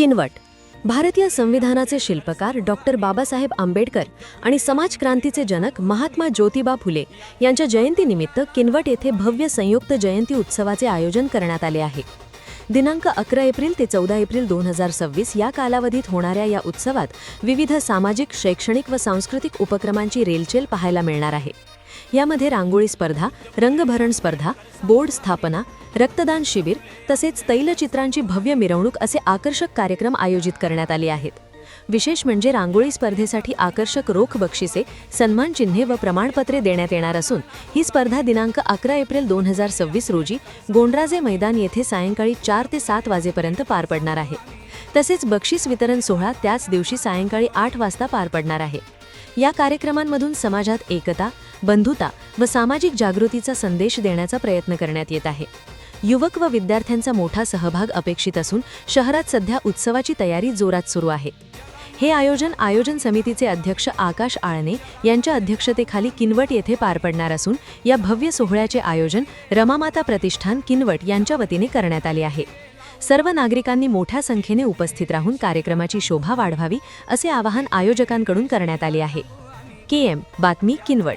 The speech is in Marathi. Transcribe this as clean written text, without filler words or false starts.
किनवट भारतीय संविधानाचे शिल्पकार डॉक्टर बाबासाहेब आंबेडकर आणि समाजक्रांतीचे जनक महात्मा ज्योतिबा फुले यांच्या जयंतीनिमित्त किनवट येथे भव्य संयुक्त जयंती उत्सवाचे आयोजन करण्यात आले आहे। दिनांक 11 एप्रिल ते 14 एप्रिल 2026 या कालावधीत होणाऱ्या या उत्सवात विविध सामाजिक, शैक्षणिक व सांस्कृतिक उपक्रमांची रेलचेल पाहायला मिळणार आहे। यामध्ये रांगोळी स्पर्धा, रंगभरण स्पर्धा, बोर्ड स्थापना, रक्तदान शिबिर तसेच तैलचित्रांची भव्य मिरवणूक असे आकर्षक कार्यक्रम आयोजित करण्यात आले आहेत। विशेष म्हणजे रांगोळी स्पर्धेसाठी आकर्षक रोख बक्षिसे, सन्मान चिन्हे व प्रमाणपत्रे देण्यात येणार असून ही स्पर्धा दिनांक 11 एप्रिल 2026 रोजी गोंडराजे मैदान येथे सायंकाळी 4 ते 7 वाजेपर्यंत पार पडणार आहे। तसेच बक्षीस वितरण सोहळा त्याच दिवशी सायंकाळी 8 वाजता पार पडणार आहे। या कार्यक्रमांमधून समाजात एकता, बंधुता व सामाजिक जागृतीचा संदेश देण्याचा प्रयत्न करण्यात येत आहे। युवक व विद्यार्थ्यांचा मोठा सहभाग अपेक्षित असून शहरात सध्या उत्सवाची तयारी जोरात सुरू आहे। हे आयोजन समितीचे अध्यक्ष आकाश आळणे यांच्या अध्यक्षतेखाली किनवट येथे पार पडणार असून या भव्य सोहळ्याचे आयोजन रमामाता प्रतिष्ठान किनवट यांच्या वतीने करण्यात आले आहे। सर्व नागरिकांनी मोठ्या संख्येने उपस्थित राहून कार्यक्रमाची शोभा वाढवावी असे आवाहन आयोजकांकडून करण्यात आले आहे। KM बातमी किनवट।